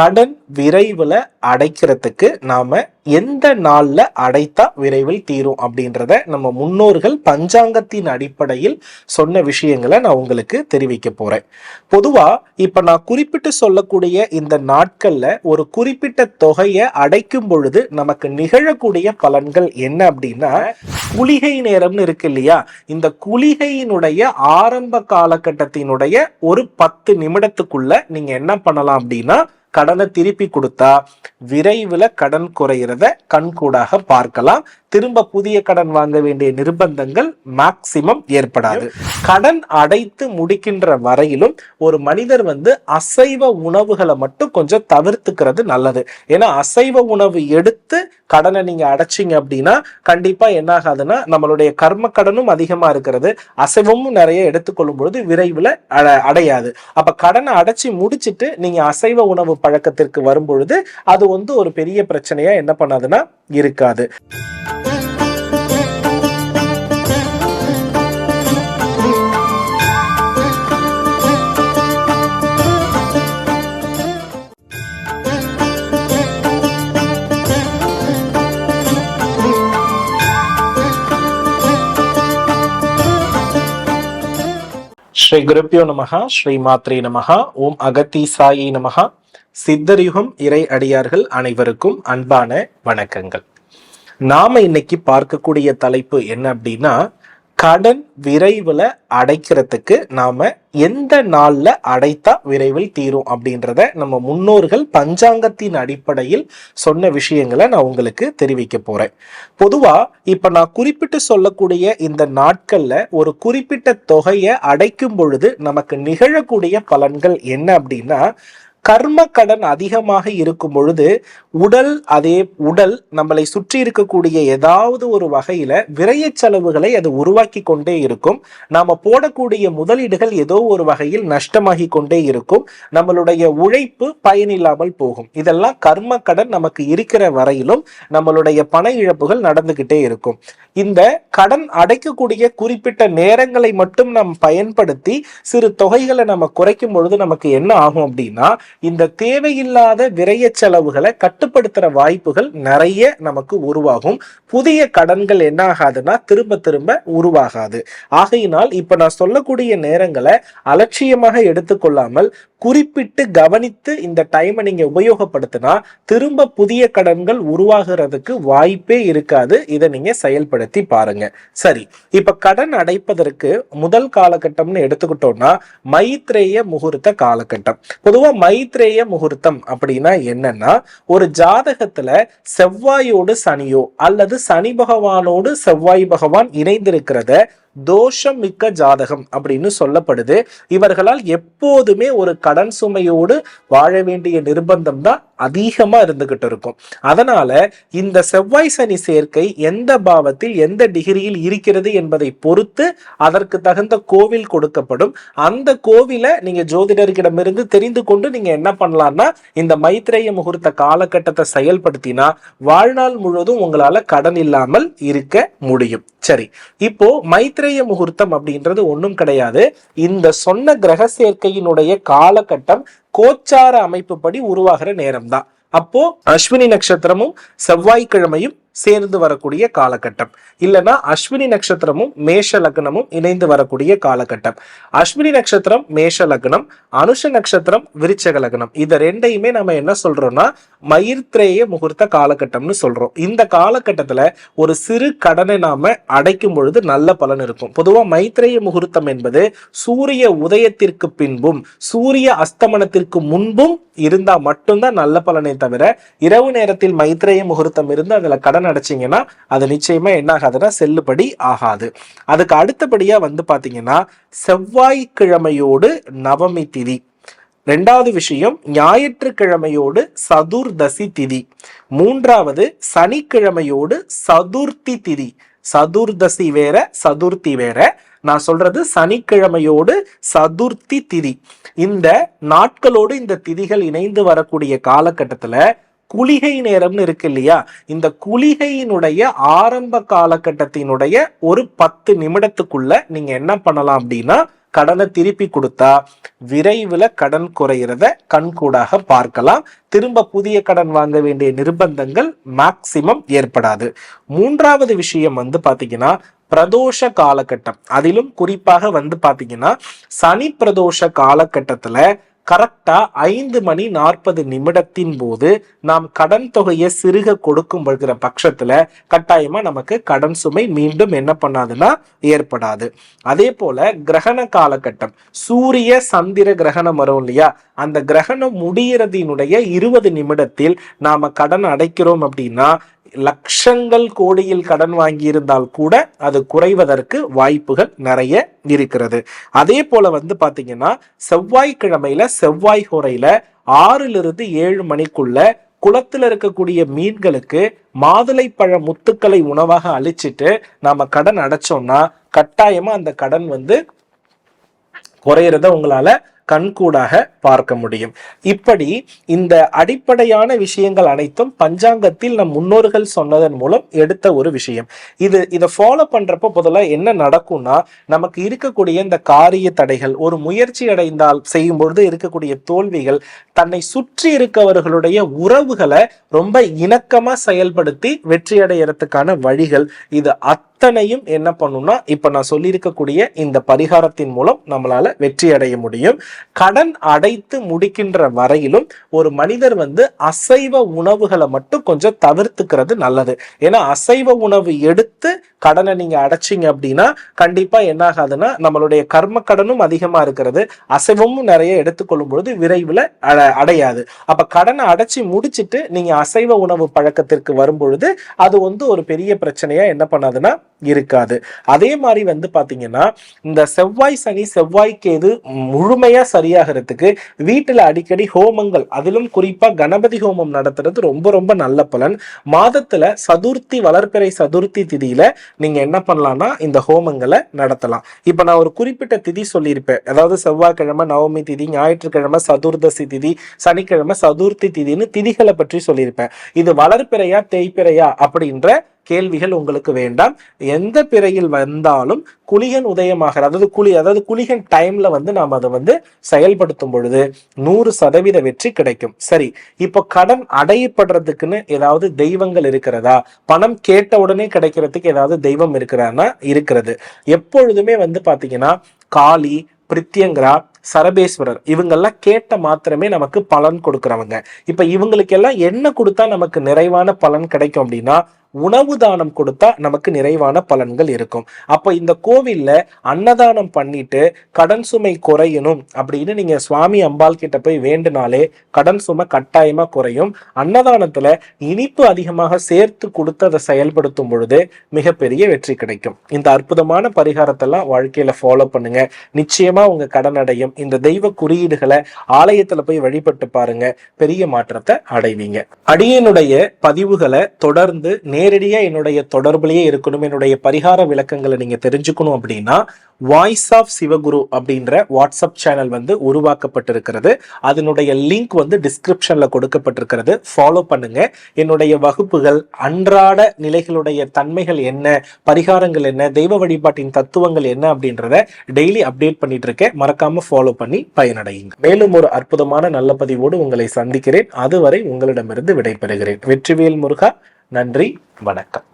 கடன் விரைவில் அடைக்கிறதுக்கு நாம எந்த நாள்ல அடைத்தா விரைவில் தீரும் அப்படின்றத நம்ம முன்னோர்கள் பஞ்சாங்கத்தின் அடிப்படையில் சொன்ன விஷயங்களை நான் உங்களுக்கு தெரிவிக்க போறேன். பொதுவா இப்ப நான் குறிப்பிட்டு சொல்லக்கூடிய இந்த நாட்கள்ல ஒரு குறிப்பிட்ட தொகையை அடைக்கும் பொழுது நமக்கு நிகழக்கூடிய பலன்கள் என்ன அப்படின்னா, குளிகை நேரம்னு இருக்கு இல்லையா, இந்த குளிகையினுடைய ஆரம்ப காலகட்டத்தினுடைய ஒரு 10 நிமிடத்துக்குள்ள நீங்க என்ன பண்ணலாம் அப்படின்னா, கடனை திருப்பி கொடுத்தா விரைவில் கடன் குறையிறத கண்கூடாக பார்க்கலாம். திரும்ப புதிய கடன் வாங்க வேண்டிய நிர்பந்தங்கள் மேக்சிமம் ஏற்படாது. கடன் அடைத்து முடிக்கின்ற வரையிலும் ஒரு மனிதர் அசைவ உணவுகளை மட்டும் கொஞ்சம் தவிர்த்துக்கிறது நல்லது. ஏன்னா அசைவ உணவு எடுத்து கடனை நீங்க அடைச்சிங்க அப்படின்னா கண்டிப்பா என்ன ஆகாதுன்னா, நம்மளுடைய கர்ம கடனும் அதிகமா இருக்கிறது, அசைவமும் நிறைய எடுத்துக்கொள்ளும் பொழுது விரைவில் அடையாது. அப்ப கடனை அடைச்சி முடிச்சுட்டு நீங்க அசைவ உணவு பழக்கத்திற்கு வரும் பொழுது அது ஒரு பெரிய பிரச்சனையா என்ன பண்ணாதுன்னா இருக்காது. ஸ்ரீ குருப்யோ நமஹ, ஸ்ரீ மாத்ரே நமஹ, ஓம் அகத்தீசாயி நமஹ. சித்தர்யுகம் இறை அடியார்கள் அனைவருக்கும் அன்பான வணக்கங்கள். நாம இன்னைக்கு பார்க்கக்கூடிய தலைப்பு என்ன அப்படின்னா, கடன் விரைவில் அடைக்கிறதுக்கு நாம எந்த நாள்ல அடைத்தா விரைவில் தீரும் அப்படின்றத நம்ம முன்னோர்கள் பஞ்சாங்கத்தின் அடிப்படையில் சொன்ன விஷயங்களை நான் உங்களுக்கு தெரிவிக்க போறேன். பொதுவா இப்ப நான் குறிப்பிட்டு சொல்லக்கூடிய இந்த நாட்கள்ல ஒரு குறிப்பிட்ட தொகையை அடைக்கும் பொழுது நமக்கு நிகழக்கூடிய பலன்கள் என்ன அப்படின்னா, கர்ம கடன் அதிகமாக இருக்கும் பொழுது உடல் நம்மளை சுற்றி இருக்கக்கூடிய ஏதாவது ஒரு வகையில விரய செலவுகளை அது உருவாக்கி கொண்டே இருக்கும். நாம போடக்கூடிய முதலீடுகள் ஏதோ ஒரு வகையில் நஷ்டமாகி கொண்டே இருக்கும். நம்மளுடைய உழைப்பு பயனில்லாமல் போகும். இதெல்லாம் கர்ம கடன் நமக்கு இருக்கிற வரையிலும் நம்மளுடைய பண இழப்புகள் நடந்துகிட்டே இருக்கும். இந்த கடன் அடைக்கக்கூடிய குறிப்பிட்ட நேரங்களை மட்டும் நாம் பயன்படுத்தி சிறு தொகைகளை நம்ம குறைக்கும் பொழுது நமக்கு என்ன ஆகும் அப்படின்னா, இந்த தேவையில்லாத விரய செலவுகளை கட்டுப்படுத்துற வாய்ப்புகள் நிறைய நமக்கு உருவாகும். புதிய கடன்கள் என்ன ஆகாதுன்னா திரும்ப திரும்ப உருவாகாது. ஆகையினால் இப்ப நான் சொல்லக்கூடிய நேரங்களை அலட்சியமாக எடுத்துக்கொள்ளாமல் குறிப்பிட்டு கவனித்து இந்த டைமை நீங்க உபயோகப்படுத்தினா திரும்ப புதிய கடன்கள் உருவாகிறதுக்கு வாய்ப்பே இருக்காது. இதை நீங்க செயல்படுத்தி பாருங்க. சரி, இப்ப கடன் அடைப்பதற்கு முதல் காலகட்டம்னு எடுத்துக்கிட்டோம்னா மைத்ரேய முகூர்த்த காலகட்டம். பொதுவா மைத்ரேய முகூர்த்தம் அப்படின்னா என்னன்னா, ஒரு ஜாதகத்துல செவ்வாயோடு சனியோ அல்லது சனி பகவானோடு செவ்வாய் பகவான் இணைந்திருக்கிறத தோஷம் மிக்க ஜாதகம் அப்படின்னு சொல்லப்படுது. இவர்களால் எப்போதுமே ஒரு கடன் சுமையோடு வாழ வேண்டிய நிர்பந்தம் தான் அதிகமா இருந்துகிட்டு இருக்கும். அதனால இந்த செவ்வாய் சனி சேர்க்கை எந்த பாவத்தில் எந்த டிகிரியில் இருக்கிறது என்பதை பொறுத்து அதற்கு தகுந்த கோவில் கொடுக்கப்படும். அந்த கோவிலை நீங்க ஜோதிடர்களிடமிருந்து தெரிந்து கொண்டு நீங்க என்ன பண்ணலாம்னா, இந்த மைத்ரேய முகூர்த்த காலகட்டத்தை செயல்படுத்தினா வாழ்நாள் முழுவதும் உங்களால கடன் இல்லாமல் இருக்க முடியும். சரி, இப்போ மைத்ரேய முகூர்த்தம் அப்படின்றது ஒண்ணும் கிடையாது. இந்த சொன்ன கிரக சேர்க்கையினுடைய காலகட்டம் கோச்சார அமைப்பு படி உருவாகிற நேரம் தான். அப்போ அஸ்வினி நட்சத்திரமும் செவ்வாய்க்கிழமையும் சேர்ந்து வரக்கூடிய காலகட்டம், இல்லைன்னா அஸ்வினி நட்சத்திரமும் மேஷ லக்னமும் இணைந்து வரக்கூடிய காலகட்டம். அஸ்வினி நட்சத்திரம் மேஷ லக்னம், அனுஷ நட்சத்திரம் விருச்சக லக்னம். இத ரெண்டையுமே நம்ம என்ன சொல்றோம்னா மைத்ரேய முகூர்த்த காலகட்டம்னு சொல்றோம். இந்த காலகட்டத்துல ஒரு சிறு கடனை நாம அடைக்கும் பொழுது நல்ல பலன் இருக்கும். பொதுவா மைத்ரேய முகூர்த்தம் என்பது சூரிய உதயத்திற்கு பின்பும் சூரிய அஸ்தமனத்திற்கு முன்பும் இருந்தா மட்டும்தான் நல்ல பலனை தவிர இரவு நேரத்தில் மைத்ரேய முகூர்த்தம் இருந்து அதுல கடன் அடைச்சிங்கன்னா அது நிச்சயமா என்ன ஆகாதுன்னா செல்லுபடி ஆகாது. அதுக்கு அடுத்தபடியா பாத்தீங்கன்னா செவ்வாய்க்கிழமையோடு நவமி திதி. ரெண்டாவது விஷயம் ஞாயிற்றுக்கிழமையோடு சதுர்தசி திதி. மூன்றாவது சனிக்கிழமையோடு சதுர்த்தி திதி. சதுர்தசி வேற சதுர்த்தி வேற. நான் சொல்றது சனிக்கிழமையோடு சதுர்த்தி திதி. இந்த நாட்களோடு இந்த திதிகள் இணைந்து வரக்கூடிய காலகட்டத்துல குளிகை நேரம்னு இருக்கு இல்லையா, இந்த குளிகையினுடைய ஆரம்ப காலகட்டத்தினுடைய ஒரு 10 நிமிடத்துக்குள்ள நீங்க என்ன பண்ணலாம் அப்படின்னா கடனை திருப்பி கொடுத்தா விரைவில் கடன் குறையிறத கண்கூடாக பார்க்கலாம். திரும்ப புதிய கடன் வாங்க வேண்டிய நிர்பந்தங்கள் மேக்சிமம் ஏற்படாது. மூன்றாவது விஷயம் பாத்தீங்கன்னா பிரதோஷ காலகட்டம். அதிலும் குறிப்பாக பாத்தீங்கன்னா சனி பிரதோஷ காலகட்டத்துல கரெக்டா 5:40 போது நாம் கடன் தொகையை சிறுக கொடுக்கும் படுகிற பட்சத்துல கட்டாயமா நமக்கு கடன் சுமை மீண்டும் என்ன பண்ணாதுன்னா ஏற்படாது. அதே போல கிரகண காலகட்டம், சூரிய சந்திர கிரகணம் வரும் இல்லையா, அந்த கிரகணம் முடியறதினுடைய 20 நிமிடத்தில் நாம கடன் அடைக்கிறோம் அப்படின்னா லட்சங்கள் கோடியில் கடன் வாங்கி இருந்தால் கூட அது குறைவதற்கு வாய்ப்புகள் நிறைய இருக்கிறது. அதே போல பாத்தீங்கன்னா செவ்வாய்க்கிழமையில செவ்வாய் ஹோரையில 6-7 மணிக்குள்ள குளத்துல இருக்கக்கூடிய மீன்களுக்கு மாதுளைப்பழ முத்துக்களை உணவாக அழிச்சிட்டு நாம கடன் அடைச்சோம்னா கட்டாயமா அந்த கடன் குறையறத உங்களால கண்கூடாக பார்க்க முடியும். இப்படி இந்த அடிப்படையான விஷயங்கள் அனைத்தும் பஞ்சாங்கத்தில் நம் முன்னோர்கள் சொன்னதன் மூலம் எடுத்த ஒரு விஷயம். இதை ஃபாலோ பண்றப்ப முதல்ல என்ன நடக்கும்னா, நமக்கு இருக்கக்கூடிய இந்த காரிய தடைகள், ஒரு முயற்சி அடைந்தால் செய்யும் பொழுது இருக்கக்கூடிய தோல்விகள், தன்னை சுற்றி இருக்கவர்களுடைய உறவுகளை ரொம்ப இணக்கமா செயல்படுத்தி வெற்றி அடையறதுக்கான வழிகள், இது அத்தனையும் என்ன பண்ணும்னா இப்ப நான் சொல்லியிருக்கக்கூடிய இந்த பரிகாரத்தின் மூலம் நம்மளால வெற்றி அடைய முடியும். கடன் அடைத்து முடிக்கின்ற வரையிலும் ஒரு மனிதர் அசைவ உணவுகளை மட்டும் கொஞ்சம் தவிர்த்துக்கிறது நல்லது. ஏன்னா அசைவ உணவு எடுத்து கடனை நீங்க அடைச்சிங்க அப்படின்னா கண்டிப்பா என்ன ஆகாதுன்னா நம்மளுடைய கர்ம கடனும் அதிகமா இருக்கிறது, அசைவமும் நிறைய எடுத்துக்கொள்ளும் பொழுது விரைவில் அடையாது. அப்ப கடனை அடைச்சி முடிச்சுட்டு நீங்க அசைவ உணவு பழக்கத்திற்கு வரும் பொழுது அது ஒரு பெரிய பிரச்சனையா என்ன பண்ணாதுன்னா இருக்காது. அதே மாதிரி பாத்தீங்கன்னா இந்த செவ்வாய் சனி செவ்வாய் கேது முழுமையா சரியாகிறதுக்கு வீட்டுல அடிக்கடி ஹோமங்கள், அதிலும் குறிப்பா கணபதி ஹோமம் நடத்துறது ரொம்ப ரொம்ப நல்ல பலன். மாதத்துல சதுர்த்தி வளர்பிறை சதுர்த்தி திதியில நீங்க என்ன பண்ணலாம்னா இந்த ஹோமங்களை நடத்தலாம். இப்ப நான் ஒரு குறிப்பிட்ட திதி சொல்லியிருப்பேன், அதாவது செவ்வாய்க்கிழமை நவமி திதி, ஞாயிற்றுக்கிழமை சதுர்தசி திதி, சனிக்கிழமை சதுர்த்தி திதின்னு திதிகளை பற்றி சொல்லியிருப்பேன். இது வளர்பிறையா தேய்பிறையா அப்படின்ற கேள்விகள் உங்களுக்கு வேண்டாம். எந்த பிறையில் வந்தாலும் குளிகன் உதயமாக, அதாவது குளிகன் டைம்ல நாம் அதை செயல்படுத்தும் பொழுது 100% வெற்றி கிடைக்கும். சரி, இப்போ கடன் அடையப்படுறதுக்குன்னு ஏதாவது தெய்வங்கள் இருக்கிறதா? பணம் கேட்ட உடனே கிடைக்கிறதுக்கு ஏதாவது தெய்வம் இருக்கிறான்னா இருக்கிறது. எப்பொழுதுமே பாத்தீங்கன்னா காளி, பிரித்யங்கரா, சரபேஸ்வரர் இவங்கெல்லாம் கேட்ட மாத்திரமே நமக்கு பலன் கொடுக்கிறவங்க. இப்ப இவங்களுக்கு எல்லாம் என்ன கொடுத்தா நமக்கு நிறைவான பலன் கிடைக்கும் அப்படின்னா உணவு தானம் கொடுத்தா நமக்கு நிறைவான பலன்கள் இருக்கும். அப்ப இந்த கோவில்ல அன்னதானம் பண்ணிட்டு கடன் சுமை குறையணும் அப்படின்னு நீங்க சுவாமி அம்பாள் கிட்ட போய் வேண்டுனாலே கடன் சுமை கட்டாயமா குறையும். அன்னதானத்துல இனிப்பு அதிகமாக சேர்த்து கொடுத்து அதை செயல்படுத்தும் பொழுது மிகப்பெரிய வெற்றி கிடைக்கும். இந்த அற்புதமான பரிகாரத்தெல்லாம் வாழ்க்கையில ஃபாலோ பண்ணுங்க, நிச்சயமா உங்க கடன் அடையும். இந்த தெய்வ குறியீடுகளை ஆலயத்துல போய் வழிபட்டு பாருங்க, பெரிய மாற்றத்தை அடைவீங்க. அடியனுடைய பதிவுகளை தொடர்ந்து நேரடியா என்னுடைய தொடர்புலயே இருக்கணும், என்னுடைய பரிகார விளக்கங்களை நீங்க தெரிஞ்சுக்கணும் அப்படின்னா வாய்ஸ் ஆஃப் சிவகுரு அப்படின்ற வாட்ஸ்அப் சேனல் உருவாக்கப்பட்டிருக்கிறது. அதனுடைய லிங்க் டிஸ்கிரிப்ஷன்ல கொடுக்கப்பட்டிருக்கிறது. ஃபாலோ பண்ணுங்க. என்னுடைய வகுப்புகள், அன்றாட நிலைகளுடைய தன்மைகள் என்ன, பரிகாரங்கள் என்ன, தெய்வ வழிபாட்டின் தத்துவங்கள் என்ன அப்படின்றத டெய்லி அப்டேட் பண்ணிட்டு இருக்கேன். மறக்காம ஃபாலோ பண்ணி பயனடையுங்க. மேலும் ஒரு அற்புதமான நல்ல பதிவோடு உங்களை சந்திக்கிறேன். அதுவரை உங்களிடமிருந்து விடைபெறுகிறேன். வெற்றிவேல் முருகா. நன்றி, வணக்கம்.